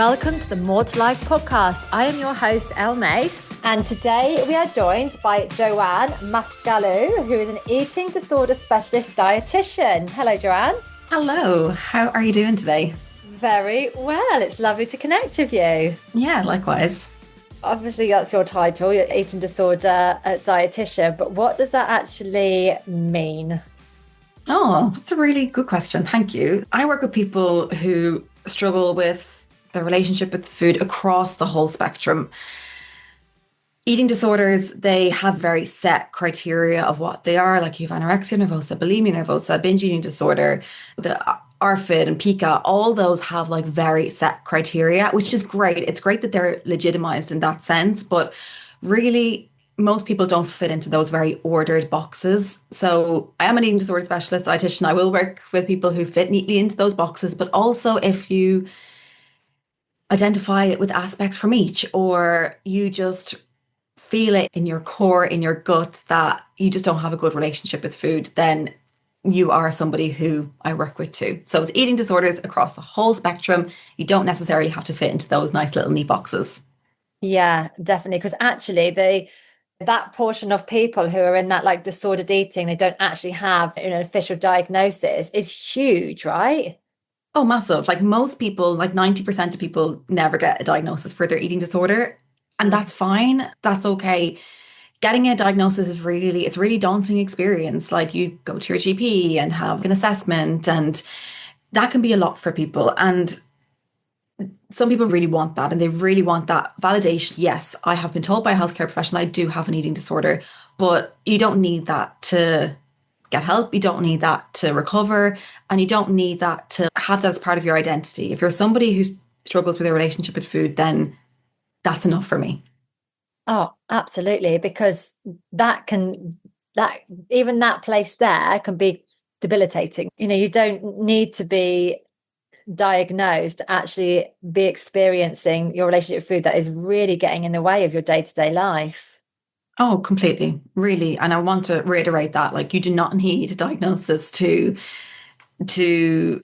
Welcome to the More to Life podcast. I am your host, Elle Mace. And today we are joined by Jo Moscalu, who is an eating disorder specialist dietitian. Hello, Joanne. Hello. How are you doing today? Very well. It's lovely to connect with you. Yeah, likewise. Obviously, that's your title, you're eating disorder dietitian. But what does that actually mean? Oh, that's a really good question. Thank you. I work with people who struggle with their relationship with food across the whole spectrum. Eating disorders, they have very set criteria of what they are. Like you have anorexia nervosa, bulimia nervosa, binge eating disorder, the ARFID and PICA, all those have like very set criteria, which is great. It's great that they're legitimized in that sense, but really most people don't fit into those very ordered boxes. So I am an eating disorder specialist dietitian. I will work with people who fit neatly into those boxes, but also if you identify it with aspects from each, or you just feel it in your core, in your gut, that you just don't have a good relationship with food, then you are somebody who I work with too. So it's eating disorders across the whole spectrum. You don't necessarily have to fit into those nice little neat boxes. Yeah, definitely. Because actually, that portion of people who are in that like disordered eating, they don't actually have an official diagnosis, is huge, right? Oh, massive. Like most people, like 90% of people never get a diagnosis for their eating disorder. And that's fine. That's okay. Getting a diagnosis is it's a really daunting experience. Like you go to your GP and have an assessment, and that can be a lot for people. And some people really want that, and they really want that validation. Yes, I have been told by a healthcare professional I do have an eating disorder, but you don't need that to get help. You don't need that to recover, and you don't need that to have that as part of your identity. If you're somebody who struggles with a relationship with food, then that's enough for me. Oh, absolutely. Because even that place there can be debilitating. You don't need to be diagnosed to actually be experiencing your relationship with food that is really getting in the way of your day-to-day life. Oh, completely. Really. And I want to reiterate that, like, you do not need a diagnosis to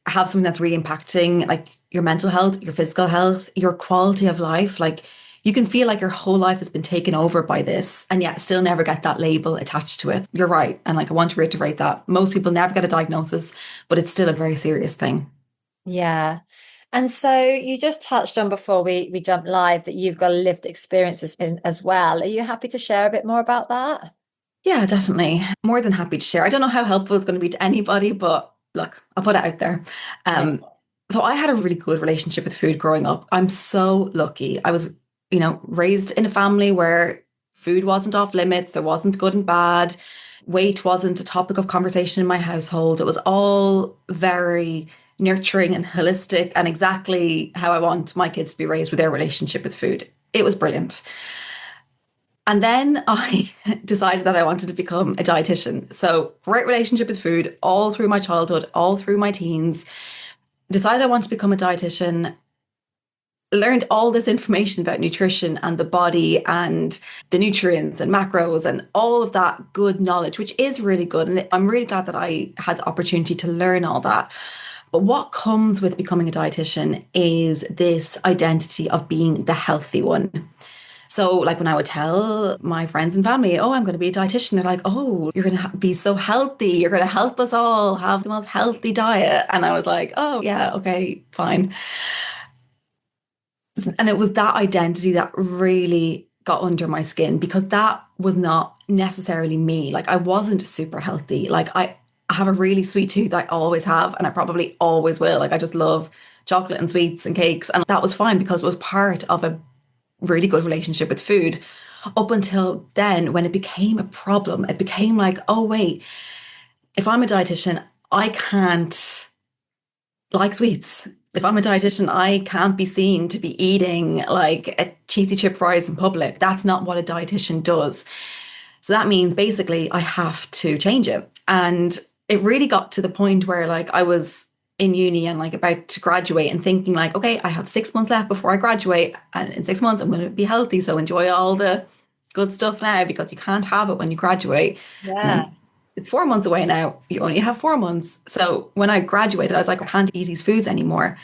have something that's really impacting like your mental health, your physical health, your quality of life. Like you can feel like your whole life has been taken over by this and yet still never get that label attached to it. You're right. And like I want to reiterate that most people never get a diagnosis, but it's still a very serious thing. Yeah. And so you just touched on before we jumped live that you've got lived experiences in as well. Are you happy to share a bit more about that? Yeah, definitely. More than happy to share. I don't know how helpful it's going to be to anybody, but look, I'll put it out there. Yeah. So I had a really good relationship with food growing up. I'm so lucky. I was, raised in a family where food wasn't off limits. There wasn't good and bad. Weight wasn't a topic of conversation in my household. It was all very nurturing and holistic and exactly how I want my kids to be raised with their relationship with food. It was brilliant. And then I decided that I wanted to become a dietitian. So great relationship with food all through my childhood, all through my teens. Decided I wanted to become a dietitian. Learned all this information about nutrition and the body and the nutrients and macros and all of that good knowledge, which is really good. And I'm really glad that I had the opportunity to learn all that. But what comes with becoming a dietitian is this identity of being the healthy one. So like when I would tell my friends and family, oh, I'm going to be a dietitian, they're like, oh, you're going to be so healthy. You're going to help us all have the most healthy diet. And I was like, oh, yeah, okay, fine. And it was that identity that really got under my skin because that was not necessarily me. Like I wasn't super healthy. Like I have a really sweet tooth. I always have, and I probably always will. Like I just love chocolate and sweets and cakes. And that was fine because it was part of a really good relationship with food up until then when it became a problem. It became like, oh, wait, if I'm a dietitian, I can't like sweets. If I'm a dietitian, I can't be seen to be eating like a cheesy chip fries in public. That's not what a dietitian does. So that means basically I have to change it. And it really got to the point where like I was in uni and like about to graduate and thinking like, okay, I have 6 months left before I graduate. And in 6 months, I'm going to be healthy. So enjoy all the good stuff now because you can't have it when you graduate. And Yeah. then it's 4 months away now. You only have 4 months. So when I graduated, I was like, I can't eat these foods anymore.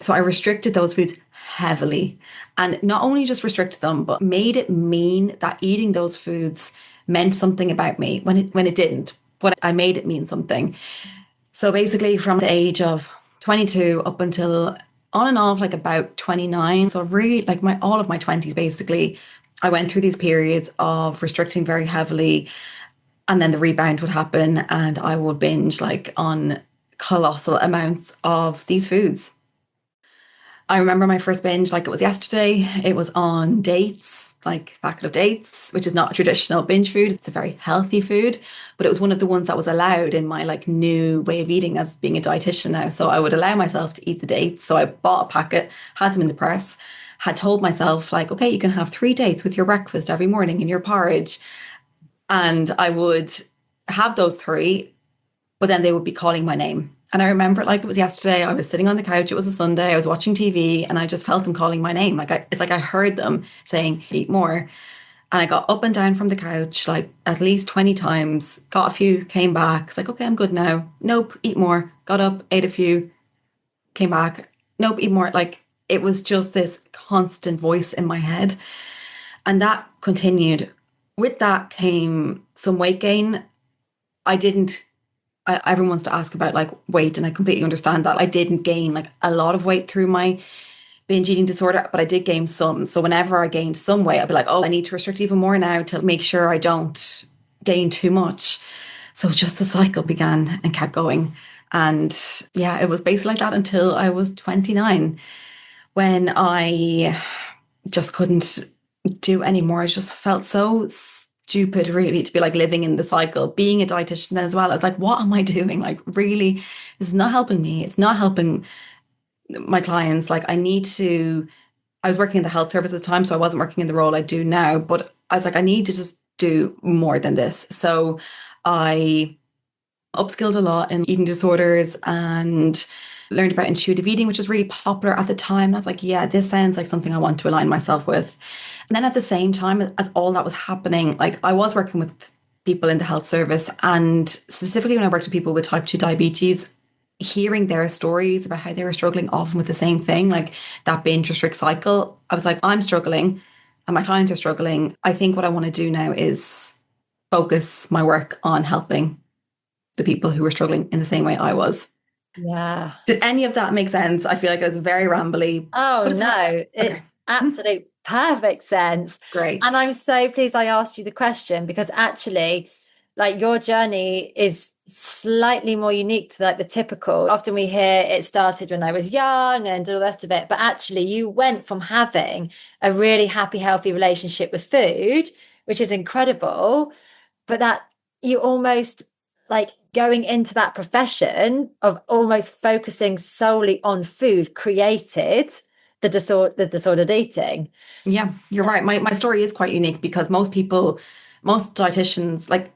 So I restricted those foods heavily, and not only just restricted them, but made it mean that eating those foods meant something about me when it didn't. But I made it mean something. So basically, from the age of 22 up until on and off like about 29, so really like my all of my 20s basically, I went through these periods of restricting very heavily, and then the rebound would happen, and I would binge like on colossal amounts of these foods. I remember my first binge like it was yesterday. It was on dates, like packet of dates, which is not a traditional binge food. It's a very healthy food, but it was one of the ones that was allowed in my like new way of eating as being a dietitian now. So I would allow myself to eat the dates. So I bought a packet, had them in the press, had told myself like, okay, you can have 3 dates with your breakfast every morning in your porridge. And I would have those three, but then they would be calling my name. And I remember it like it was yesterday. I was sitting on the couch. It was a Sunday. I was watching TV and I just felt them calling my name. It's like I heard them saying, eat more. And I got up and down from the couch like at least 20 times, got a few, came back. It's like, okay, I'm good now. Nope, eat more. Got up, ate a few, came back. Nope, eat more. Like it was just this constant voice in my head. And that continued. With that came some weight gain. I didn't everyone wants to ask about like weight, and I completely understand that. I didn't gain like a lot of weight through my binge eating disorder, but I did gain some. So whenever I gained some weight, I'd be like, oh, I need to restrict even more now to make sure I don't gain too much. So just the cycle began and kept going. And yeah, it was basically like that until I was 29 when I just couldn't do anymore. I just felt so stupid, really, to be like living in the cycle, being a dietitian then as well. I was like, what am I doing? Like, really, this is not helping me. It's not helping my clients. Like, I was working in the health service at the time, so I wasn't working in the role I do now, but I was like, I need to just do more than this. So I upskilled a lot in eating disorders and learned about intuitive eating, which was really popular at the time. I was like, yeah, this sounds like something I want to align myself with. And then at the same time as all that was happening, like I was working with people in the health service, and specifically when I worked with people with type 2 diabetes, hearing their stories about how they were struggling often with the same thing, like that binge restrict cycle, I was like, I'm struggling and my clients are struggling. I think what I want to do now is focus my work on helping the people who were struggling in the same way I was. Yeah. Did any of that make sense? I feel like it was very rambly. Oh, But no, it's okay. absolute perfect sense. Great. And I'm so pleased I asked you the question, because actually, like, your journey is slightly more unique to like the typical. Often we hear it started when I was young and all the rest of it, but actually you went from having a really happy, healthy relationship with food, which is incredible, but that you almost like going into that profession of almost focusing solely on food created the disordered eating. Yeah, you're right. My story is quite unique because most dietitians, like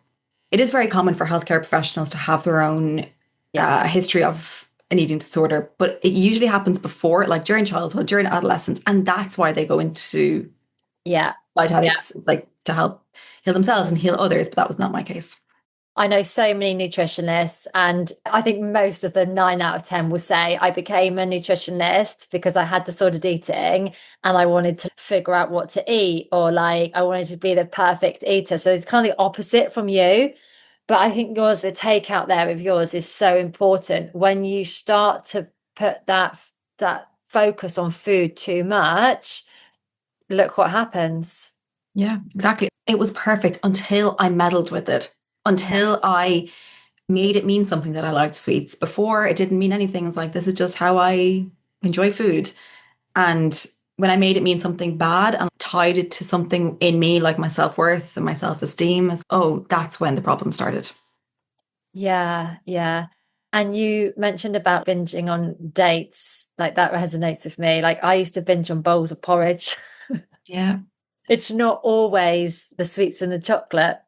it is very common for healthcare professionals to have their own Yeah. history of an eating disorder, but it usually happens before, like during childhood, during adolescence, and that's why they go into Yeah. dietetics, like to help heal themselves and heal others. But that was not my case. I know so many nutritionists, and I think most of them, 9 out of 10, will say I became a nutritionist because I had disordered eating and I wanted to figure out what to eat, or like I wanted to be the perfect eater. So it's kind of the opposite from you. But I think yours, the takeout there of yours is so important. When you start to put that focus on food too much, look what happens. Yeah, exactly. It was perfect until I meddled with it, until I made it mean something that I liked sweets. Before, it didn't mean anything. It was like, this is just how I enjoy food. And when I made it mean something bad and tied it to something in me, like my self-worth and my self-esteem, oh, that's when the problem started. Yeah, yeah. And you mentioned about binging on dates. Like that resonates with me. Like I used to binge on bowls of porridge. Yeah. It's not always the sweets and the chocolate.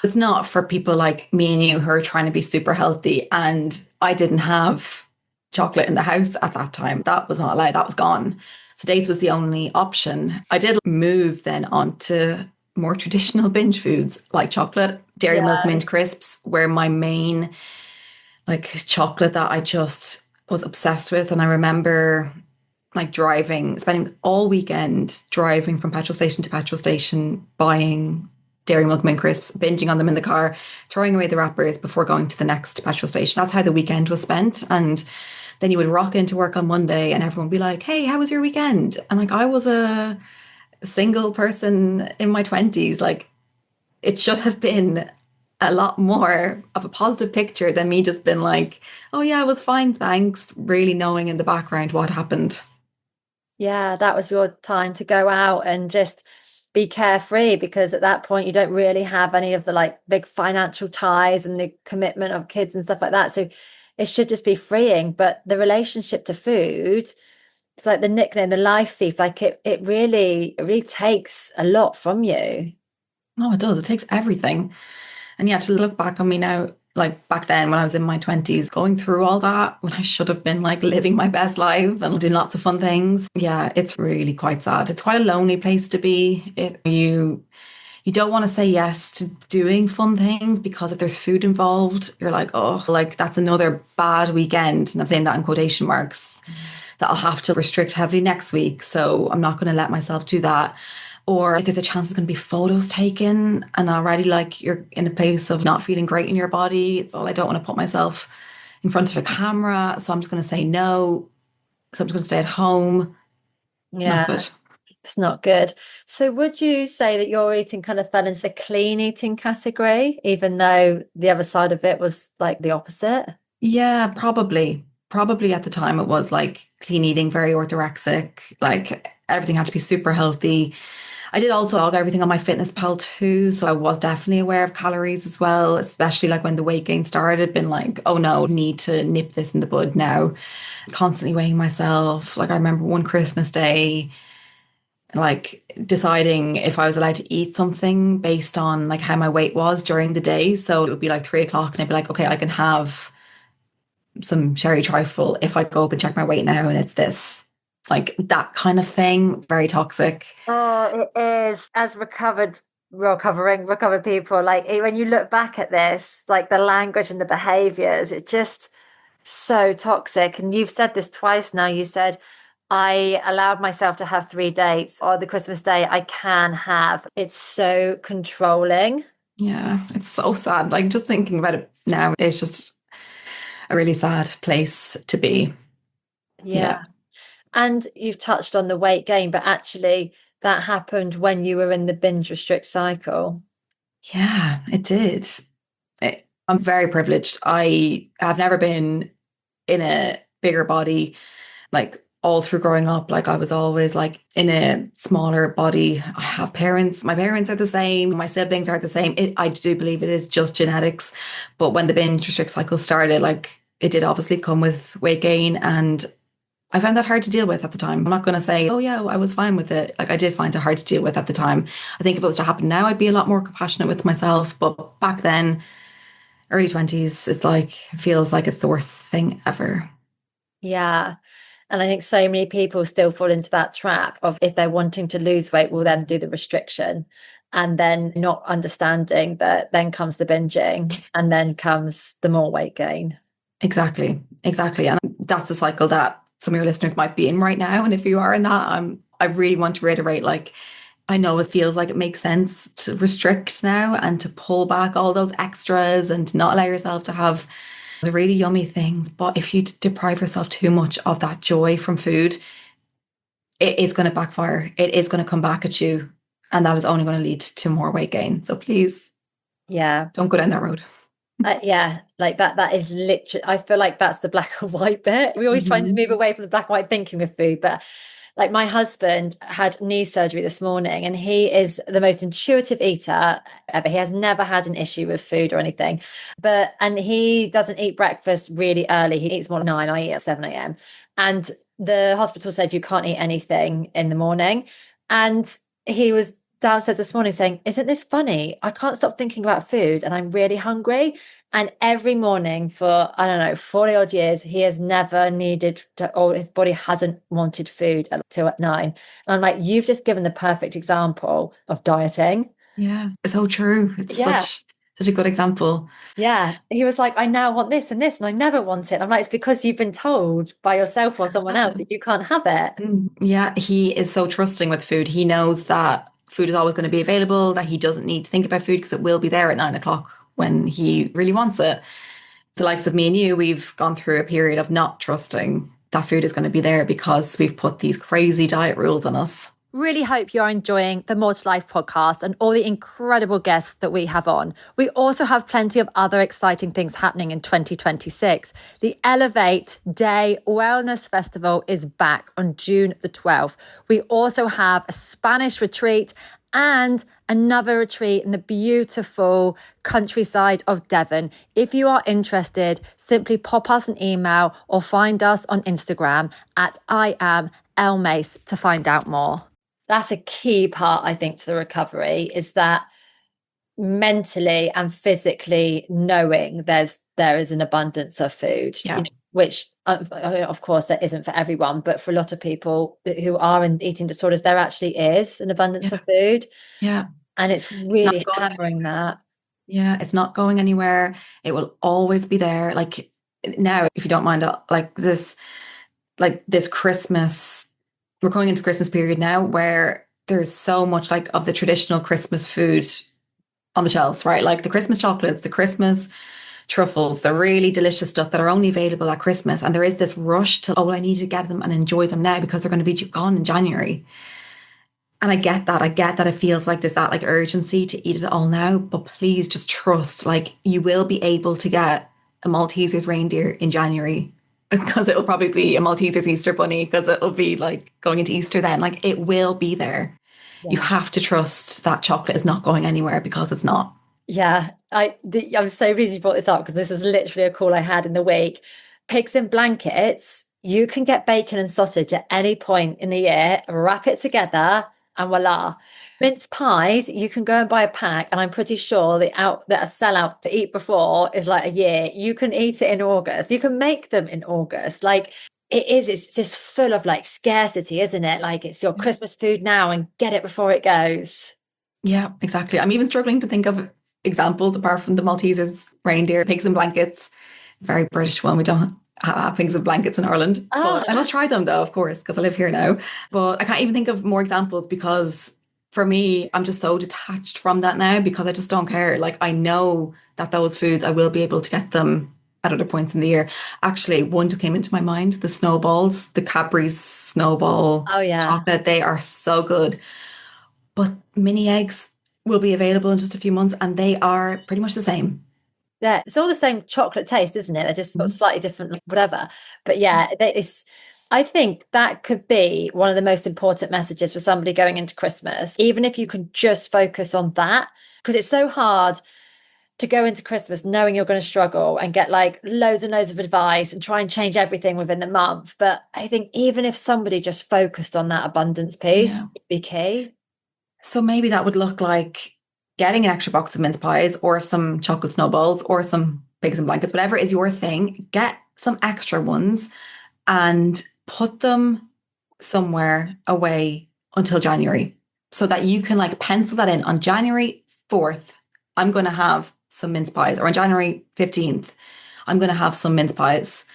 It's not for people like me and you who are trying to be super healthy. And I didn't have chocolate in the house at that time. That was not allowed. That was gone. So dates was the only option. I did move then on to more traditional binge foods like chocolate, dairy milk, Yeah. mint crisps were my main like chocolate that I just was obsessed with. And I remember like driving, spending all weekend driving from petrol station to petrol station, buying Dairy Milk Mint crisps, binging on them in the car, throwing away the wrappers before going to the next petrol station. That's how the weekend was spent. And then you would rock into work on Monday and everyone would be like, "Hey, how was your weekend?" And like I was a single person in my 20s, like it should have been a lot more of a positive picture than me just being like, "Oh yeah, I was fine, thanks," really knowing in the background what happened. Yeah, that was your time to go out and just be carefree, because at that point you don't really have any of the like big financial ties and the commitment of kids and stuff like that. So it should just be freeing. But the relationship to food, it's like the nickname, the life thief, like it really takes a lot from you. Oh, it does. It takes everything. And yeah, to look back on me now, like back then when I was in my 20s, going through all that when I should have been like living my best life and doing lots of fun things. Yeah, it's really quite sad. It's quite a lonely place to be. You don't want to say yes to doing fun things because if there's food involved, you're like, oh, like that's another bad weekend. And I'm saying that in quotation marks that I'll have to restrict heavily next week. So I'm not going to let myself do that. Or if there's a chance there's going to be photos taken and already like you're in a place of not feeling great in your body. So I don't want to put myself in front of a camera. So I'm just going to say no. So I'm just going to stay at home. Not Yeah, good. it's not good. So would you say that your eating kind of fell into the clean eating category, even though the other side of it was like the opposite? Yeah, probably. Probably at the time it was like clean eating, very orthorexic, like everything had to be super healthy. I did also log everything on my Fitness Pal too, so I was definitely aware of calories as well, especially like when the weight gain started, been like, oh no, need to nip this in the bud now. Constantly weighing myself. Like I remember one Christmas day, like deciding if I was allowed to eat something based on like how my weight was during the day. So it would be like 3 o'clock and I'd be like, okay, I can have some cherry trifle if I go up and check my weight now and it's this. Like that kind of thing, very toxic. Oh, it is. As recovered people, like when you look back at this, like the language and the behaviors, it's just so toxic. And you've said this twice now. You said, I allowed myself to have 3 dates, or the Christmas day I can have. It's so controlling. Yeah, it's so sad. Like just thinking about it now, it's just a really sad place to be. Yeah. Yeah. And you've touched on the weight gain, but actually that happened when you were in the binge restrict cycle. Yeah, it did. I'm very privileged. I have never been in a bigger body, like all through growing up. Like I was always like in a smaller body. I have parents, my parents are the same, my siblings are the same. I do believe it is just genetics. But when the binge restrict cycle started, like it did obviously come with weight gain and I found that hard to deal with at the time. I'm not going to say, oh yeah, I was fine with it. Like I did find it hard to deal with at the time. I think if it was to happen now, I'd be a lot more compassionate with myself. But back then, early 20s, it's like, it feels like it's the worst thing ever. Yeah. And I think so many people still fall into that trap of, if they're wanting to lose weight, will then do the restriction, and then not understanding that then comes the binging and then comes the more weight gain. Exactly. Exactly. And that's the cycle that some of your listeners might be in right now. And if you are in that, I really want to reiterate, like, I know it feels like it makes sense to restrict now and to pull back all those extras and to not allow yourself to have the really yummy things. But if you deprive yourself too much of that joy from food, it is going to backfire. It is going to come back at you. And that is only going to lead to more weight gain. So please Yeah. don't go down that road. Yeah, like that is literally, I feel like that's the black and white bit. We always try to move Mhm. away from the black and white thinking with food, but like my husband had knee surgery this morning and he is the most intuitive eater ever. He has never had an issue with food or anything. And he doesn't eat breakfast really early. He eats more at 9, I eat at 7 a.m. And the hospital said you can't eat anything in the morning. And he was downstairs this morning saying, "Isn't this funny? I can't stop thinking about food and I'm really hungry." And every morning for, I don't know, 40 odd years, he has never needed to, or his body hasn't wanted food until at 9. And I'm like, you've just given the perfect example of dieting. Yeah, it's so true. Yeah. Such such a good example. Yeah. He was like, I now want this and this, and I never want it. I'm like, it's because you've been told by yourself or someone else that you can't have it. Yeah, he is so trusting with food. He knows that food is always going to be available, that he doesn't need to think about food because it will be there at 9 o'clock when he really wants it. The likes of me and you, we've gone through a period of not trusting that food is going to be there because we've put these crazy diet rules on us. Really hope you're enjoying the More to Life podcast and all the incredible guests that we have on. We also have plenty of other exciting things happening in 2026. The Elevate Day Wellness Festival is back on June the 12th. We also have a Spanish retreat and another retreat in the beautiful countryside of Devon. If you are interested, simply pop us an email or find us on Instagram at I am Elle Mace to find out more. That's a key part, I think, to the recovery, is that mentally and physically knowing there is an abundance of food, Yeah. which of course there isn't for everyone, but for a lot of people who are in eating disorders, there actually is an abundance Yeah. of food. Yeah. And it's really hammering that. Yeah, it's not going anywhere. It will always be there. Like now, if you don't mind, like this Christmas, we're going into Christmas period now where there's so much like of the traditional Christmas food on the shelves, right? Like the Christmas chocolates, the Christmas truffles, the really delicious stuff that are only available at Christmas. And there is this rush to, oh, I need to get them and enjoy them now because they're going to be gone in January. And I get that. I get that it feels like there's that like urgency to eat it all now. But please just trust, like you will be able to get a Malteser's reindeer in January because it'll probably be a Malteser's Easter bunny because it'll be like going into Easter then. Like it will be there. You have to trust that chocolate is not going anywhere because it's not. Yeah, I'm so pleased you brought this up because this is literally a call I had in the week. Pigs in blankets, you can get bacon and sausage at any point in the year, wrap it together, and voila. Mince pies, you can go and buy a pack, and I'm pretty sure that a sellout to eat before is like a year. You can eat it in August. You can make them in August. Like it's just full of like scarcity, isn't it? Like it's your Christmas food now and get it before it goes. Yeah, exactly. I'm even struggling to think of examples apart from the Maltesers, reindeer, pigs in blankets. Very British one. We don't have pigs in blankets in Ireland. But I must try them though, of course, because I live here now. But I can't even think of more examples because for me, I'm just so detached from that now because I just don't care. Like I know that those foods, I will be able to get them at other points in the year. Actually, one just came into my mind, the snowballs, the Cadbury's snowball Oh yeah. chocolate. They are so good. But mini eggs will be available in just a few months and they are pretty much the same. Yeah, it's all the same chocolate taste, isn't it? They're just sort of slightly different, whatever. But yeah, it's. I think that could be one of the most important messages for somebody going into Christmas, even if you can just focus on that, because it's so hard to go into Christmas knowing you're going to struggle and get like loads and loads of advice and try and change everything within the month. But I think even if somebody just focused on that abundance piece, it'd be key. So maybe that would look like getting an extra box of mince pies or some chocolate snowballs or some pigs and blankets, whatever is your thing, get some extra ones and put them somewhere away until January so that you can like pencil that in on January 4th. I'm going to have some mince pies, or on January 15th, I'm going to have some mince pies.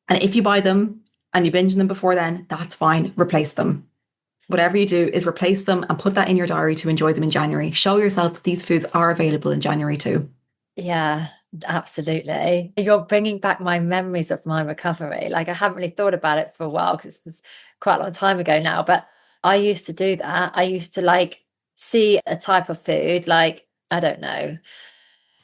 And if you buy them and you binge them before then, that's fine. Replace them. Whatever you do is replace them and put that in your diary to enjoy them in January. Show yourself that these foods are available in January too. Yeah, absolutely. You're bringing back my memories of my recovery. Like I haven't really thought about it for a while because it's quite a long time ago now, but I used to do that. I used to like see a type of food, like, I don't know,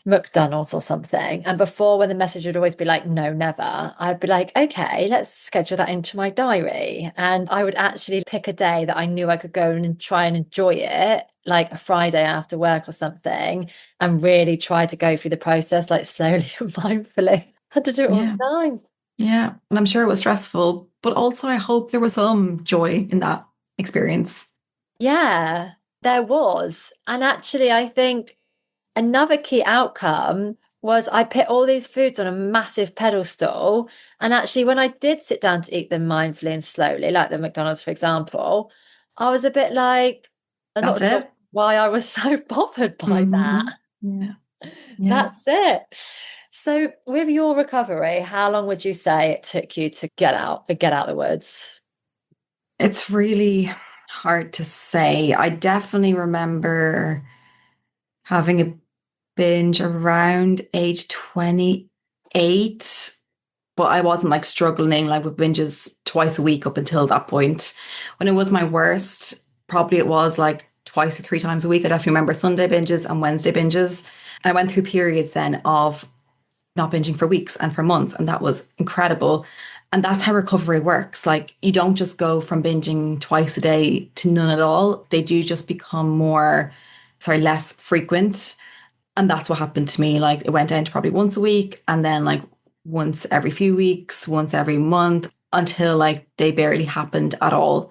McDonald's or something. And before, when the message would always be like, no, never, I'd be like, okay, let's schedule that into my diary. And I would actually pick a day that I knew I could go and try and enjoy it, like a Friday after work or something, and really try to go through the process like slowly and mindfully. I had to do it all Yeah. the time. Yeah. And I'm sure it was stressful, but also I hope there was some joy in that experience. Yeah, there was. And actually, I think another key outcome was I put all these foods on a massive pedestal. And actually, when I did sit down to eat them mindfully and slowly, like the McDonald's, for example, I was a bit like, I'm That's not sure it. why I was so bothered by Hmm. that. Yeah. Yeah. That's it. So with your recovery, how long would you say it took you to get out the woods? It's really hard to say. I definitely remember having a binge around age 28, but I wasn't like struggling like with binges twice a week up until that point. When it was my worst, probably it was like twice or three times a week. I definitely remember Sunday binges and Wednesday binges. And I went through periods then of not binging for weeks and for months, and that was incredible. And that's how recovery works. Like, you don't just go from binging twice a day to none at all. They do just become less frequent. And that's what happened to me. Like, it went down to probably once a week, and then like once every few weeks, once every month, until like they barely happened at all.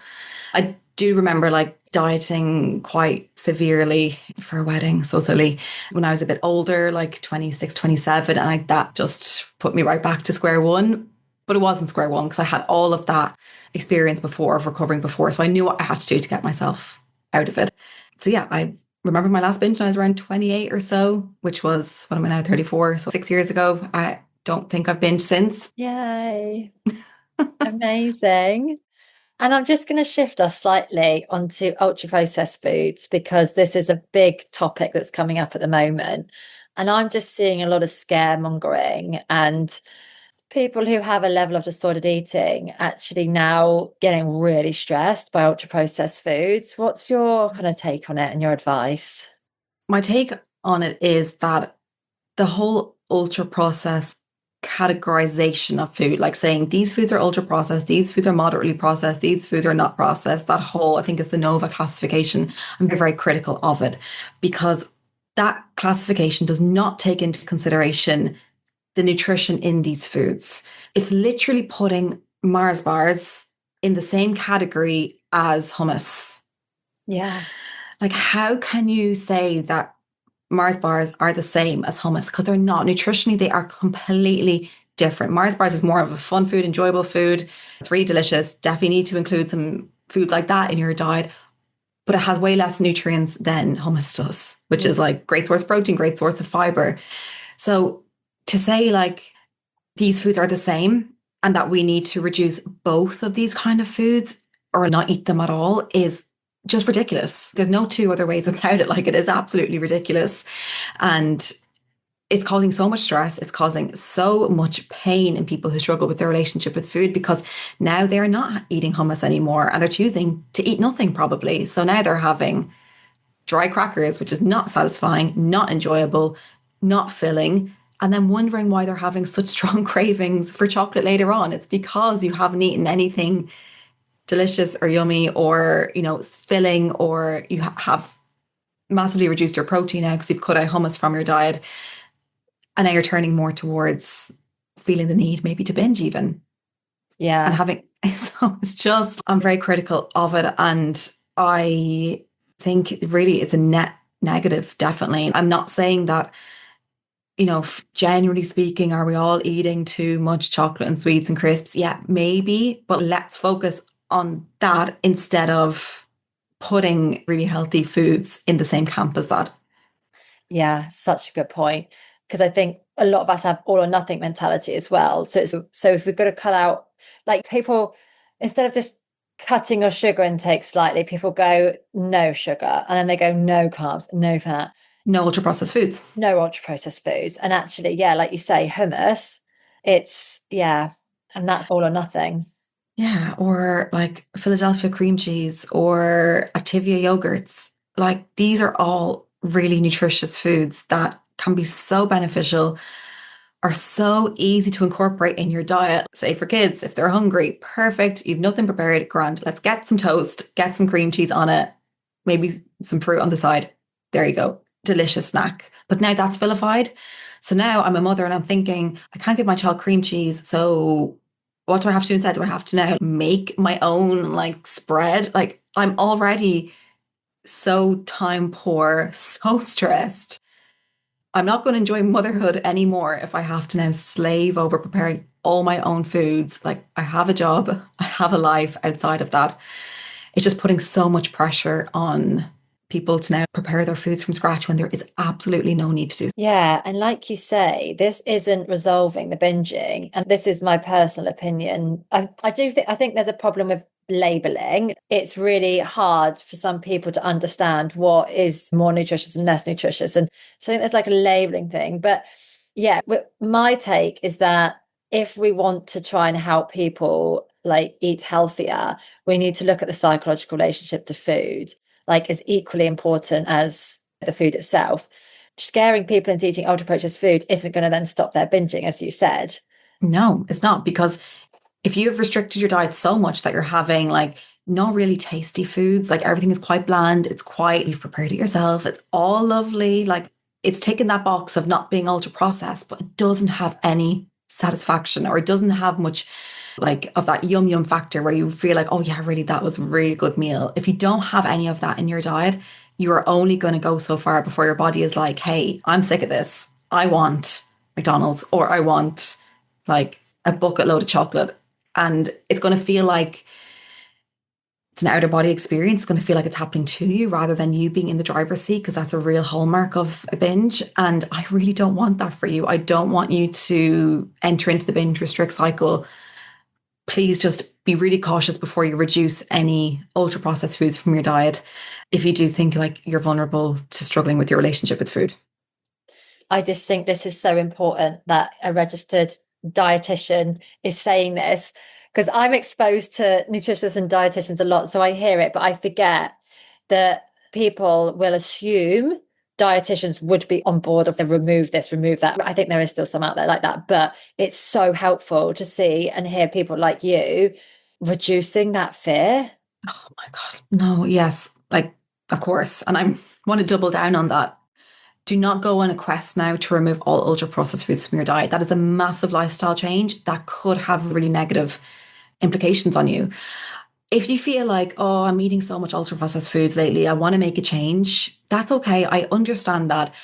I do remember like dieting quite severely for a wedding, so silly, when I was a bit older, like 26, 27, and that just put me right back to square one. But it wasn't square one because I had all of that experience before of recovering before. So I knew what I had to do to get myself out of it. So yeah, I remember my last binge when I was around 28 or so, which was, what am I now, 34? So 6 years ago. I don't think I've binged since. Yay. Amazing. And I'm just going to shift us slightly onto ultra processed foods because this is a big topic that's coming up at the moment. And I'm just seeing a lot of scaremongering and people who have a level of disordered eating actually now getting really stressed by ultra processed foods. What's your kind of take on it and your advice? My take on it is that the whole ultra processed categorization of food, like saying these foods are ultra processed, these foods are moderately processed, these foods are not processed, that whole, I think it's the NOVA classification. I'm very, very critical of it because that classification does not take into consideration the nutrition in these foods. It's literally putting Mars bars in the same category as hummus. Yeah. Like, how can you say that Mars bars are the same as hummus? Because they're not. Nutritionally, they are completely different. Mars bars is more of a fun food, enjoyable food. It's really delicious. Definitely need to include some food like that in your diet, but it has way less nutrients than hummus does, which is like great source of protein, great source of fiber. So to say like these foods are the same and that we need to reduce both of these kind of foods or not eat them at all is just ridiculous. There's no two other ways about it. Like, it is absolutely ridiculous. And it's causing so much stress. It's causing so much pain in people who struggle with their relationship with food because now they're not eating hummus anymore and they're choosing to eat nothing probably. So now they're having dry crackers, which is not satisfying, not enjoyable, not filling, and then wondering why they're having such strong cravings for chocolate later on. It's because you haven't eaten anything delicious or yummy or, filling, or you have massively reduced your protein now because you've cut out hummus from your diet. And now you're turning more towards feeling the need maybe to binge even and Yeah. having, so it's just, I'm very critical of it. And I think really it's a net negative, definitely. I'm not saying that, generally speaking, are we all eating too much chocolate and sweets and crisps? Yeah, maybe, but let's focus on that instead of putting really healthy foods in the same camp as that. Yeah, such a good point. Because I think a lot of us have all or nothing mentality as well. So if we've got to cut out, like, people, instead of just cutting your sugar intake slightly, people go no sugar, and then they go no carbs, no fat, No ultra processed foods. no ultra processed foods. And actually, yeah, like you say, hummus, it's yeah, and that's all or nothing. Yeah, or like Philadelphia cream cheese or Activia yogurts. Like, these are all really nutritious foods that can be so beneficial, are so easy to incorporate in your diet. Say for kids, if they're hungry, perfect. You've nothing prepared, grand. Let's get some toast, get some cream cheese on it, maybe some fruit on the side. There you go. Delicious snack. But now that's vilified. So now I'm a mother and I'm thinking, I can't give my child cream cheese. So what do I have to do instead? Do I have to now make my own like spread? Like, I'm already so time poor, so stressed. I'm not going to enjoy motherhood anymore if I have to now slave over preparing all my own foods. Like, I have a job, I have a life outside of that. It's just putting so much pressure on people to now prepare their foods from scratch when there is absolutely no need to do so. Yeah, and like you say, this isn't resolving the binging, and this is my personal opinion. I think there's a problem with labeling. It's really hard for some people to understand what is more nutritious and less nutritious, and so I think there's like a labeling thing. But yeah, my take is that if we want to try and help people like eat healthier, we need to look at the psychological relationship to food, like is equally important as the food itself. Scaring people into eating ultra processed food isn't going to then stop their binging, as you said. No, it's not, because if you have restricted your diet so much that you're having like not really tasty foods, like everything is quite bland, it's quite, you've prepared it yourself, it's all lovely, like it's taken that box of not being ultra processed, but it doesn't have any satisfaction, or it doesn't have much like of that yum yum factor where you feel like, oh yeah, really, that was a really good meal. If you don't have any of that in your diet, you are only going to go so far before your body is like, hey, I'm sick of this. I want McDonald's, or I want like a bucket load of chocolate. And it's going to feel like it's an outer body experience. It's going to feel like it's happening to you rather than you being in the driver's seat, because that's a real hallmark of a binge. And I really don't want that for you. I don't want you to enter into the binge restrict cycle. Please just be really cautious before you reduce any ultra processed foods from your diet if you do think like you're vulnerable to struggling with your relationship with food. I just think this is so important that a registered dietitian is saying this, because I'm exposed to nutritionists and dietitians a lot. So I hear it, but I forget that people will assume dietitians would be on board of the remove this, remove that. I think there is still some out there like that, but it's so helpful to see and hear people like you reducing that fear. Oh my God. No, yes. Like, of course. And I want to double down on that. Do not go on a quest now to remove all ultra processed foods from your diet. That is a massive lifestyle change that could have really negative implications on you. If you feel like, oh, I'm eating so much ultra processed foods lately, I want to make a change, that's okay. I understand that.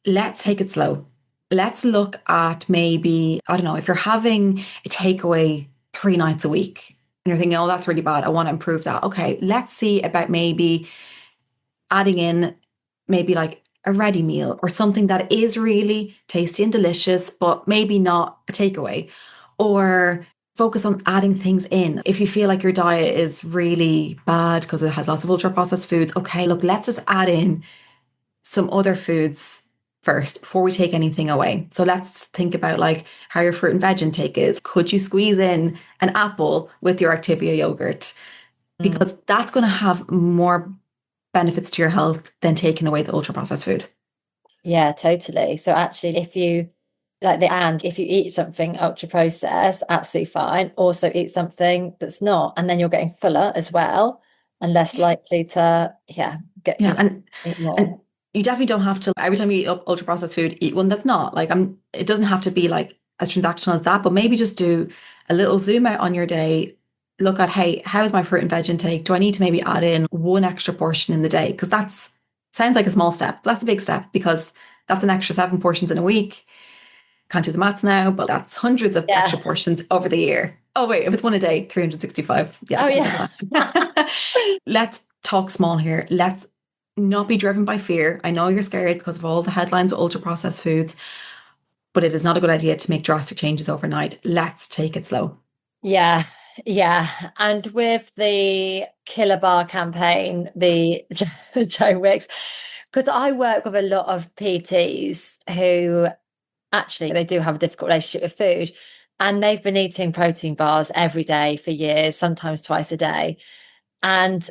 Let's take it slow. Let's look at maybe, I don't know, if you're having a takeaway 3 nights a week and you're thinking, oh, that's really bad, I want to improve that. Okay, let's see about maybe adding in maybe like a ready meal or something that is really tasty and delicious, but maybe not a takeaway. Or focus on adding things in. If you feel like your diet is really bad because it has lots of ultra processed foods, okay, look, let's just add in some other foods first before we take anything away. So let's think about like how your fruit and veg intake is. Could you squeeze in an apple with your Activia yogurt? Mm. Because that's going to have more benefits to your health than taking away the ultra processed food. Yeah, totally. So actually, if you like if you eat something ultra processed, absolutely fine. Also eat something that's not, and then you're getting fuller as well and less likely to, yeah, Yeah, eat and more. you definitely don't have to every time you eat up ultra processed food, eat one that's not. Like it doesn't have to be like as transactional as that, but maybe just do a little zoom out on your day. Look at, hey, how's my fruit and veg intake? Do I need to maybe add in one extra portion in the day? Because that's sounds like a small step, but that's a big step because that's an extra 7 portions in a week. Can't do the maths now, but that's hundreds of Yeah. extra portions over the year. Oh wait, if it's one a day, 365. Yeah, Oh I can do the yeah. maths. Let's talk small here. Let's not be driven by fear. I know you're scared because of all the headlines with ultra processed foods, but it is not a good idea to make drastic changes overnight. Let's take it slow. Yeah. Yeah. And with the Killer Bar campaign, the Joe Wicks, because I work with a lot of PTs who actually they do have a difficult relationship with food, and they've been eating protein bars every day for years, sometimes twice a day. And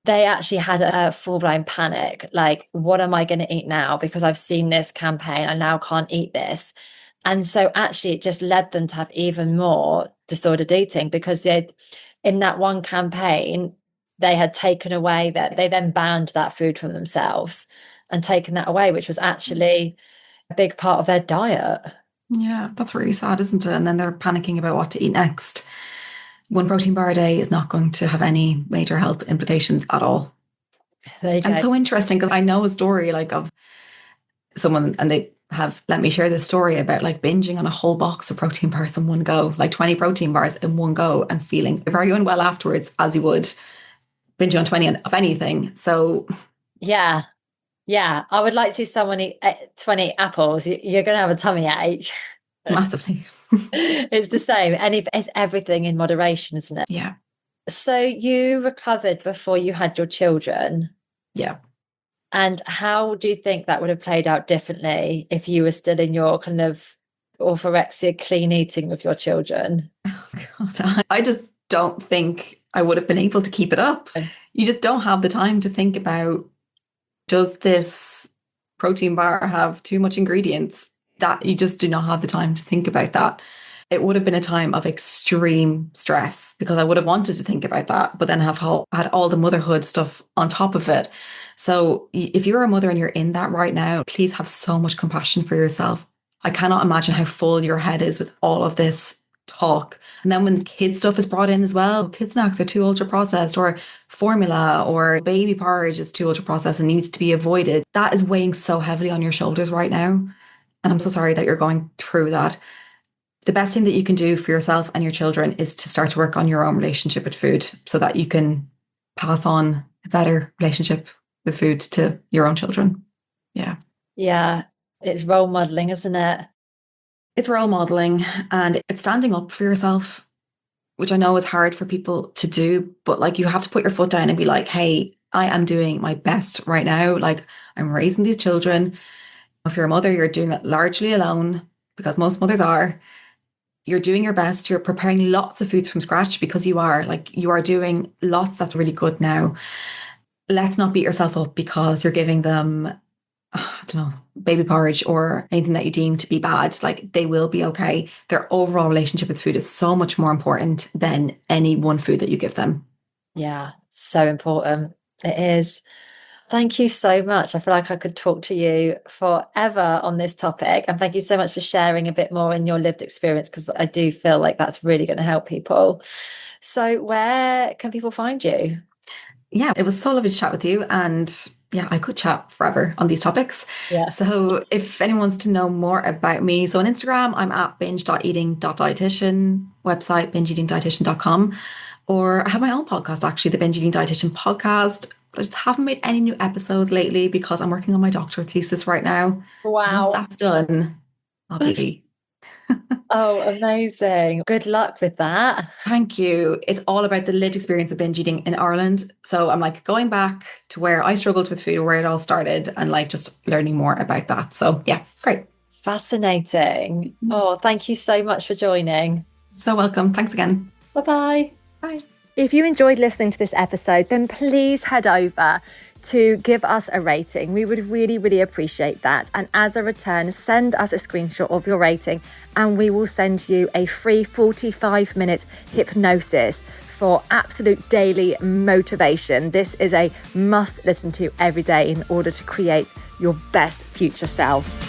they actually had a full-blown panic, like, what am I going to eat now? Because I've seen this campaign, I now can't eat this. And so actually it just led them to have even more disordered eating, because they, in that one campaign, they had taken away that they then banned that food from themselves and taken that away, which was actually a big part of their diet. Yeah, that's really sad, isn't it? And then they're panicking about what to eat next. One protein bar a day is not going to have any major health implications at all. There you And it's go. so interesting because I know a story like of someone, and they have let me share this story about like binging on a whole box of protein bars in one go, like 20 protein bars in one go, and feeling very unwell afterwards, as you would binging on 20 of anything. So Yeah. Yeah. I would like to see someone eat 20 apples. You're going to have a tummy ache. Massively. It's the same. And if it's everything in moderation, isn't it? Yeah. So you recovered before you had your children. Yeah. And how do you think that would have played out differently if you were still in your kind of orthorexia, clean eating with your children? Oh, God. I just don't think I would have been able to keep it up. You just don't have the time to think about, does this protein bar have too much ingredients? That you just do not have the time to think about that. It would have been a time of extreme stress because I would have wanted to think about that, but then have had all the motherhood stuff on top of it. So if you're a mother and you're in that right now, please have so much compassion for yourself. I cannot imagine how full your head is with all of this talk. And then when the kid stuff is brought in as well, kid snacks are too ultra processed, or formula or baby porridge is too ultra processed and needs to be avoided. That is weighing so heavily on your shoulders right now. And I'm so sorry that you're going through that. The best thing that you can do for yourself and your children is to start to work on your own relationship with food so that you can pass on a better relationship with food to your own children. Yeah. Yeah. It's role modeling, isn't it? It's role modeling and it's standing up for yourself, which I know is hard for people to do, but like you have to put your foot down and be like, hey, I am doing my best right now. Like I'm raising these children. If you're a mother, you're doing it largely alone because most mothers are. You're doing your best. You're preparing lots of foods from scratch because you are doing lots that's really good now. Let's not beat yourself up because you're giving them, I don't know, baby porridge or anything that you deem to be bad. Like they will be okay. Their overall relationship with food is so much more important than any one food that you give them. Yeah, so important. It is. Thank you so much. I feel like I could talk to you forever on this topic. And thank you so much for sharing a bit more in your lived experience, because I do feel like that's really going to help people. So, where can people find you? Yeah, it was so lovely to chat with you. And yeah, I could chat forever on these topics. Yeah. So if anyone wants to know more about me, so on Instagram, I'm at binge.eating.dietitian, website bingeeatingdietitian.com, or I have my own podcast, actually, the Binge Eating Dietitian podcast. I just haven't made any new episodes lately because I'm working on my doctoral thesis right now. So once Wow. that's done, I'll be Oh, amazing. Good luck with that. Thank you. It's all about the lived experience of binge eating in Ireland. So I'm like going back to where I struggled with food, where it all started, and like just learning more about that. So yeah, great. Fascinating. Oh, thank you so much for joining. So welcome. Thanks again. Bye-bye. Bye. If you enjoyed listening to this episode, then please head over to give us a rating. We would really, really appreciate that. And as a return, send us a screenshot of your rating and we will send you a free 45-minute hypnosis for absolute daily motivation. This is a must listen to every day in order to create your best future self.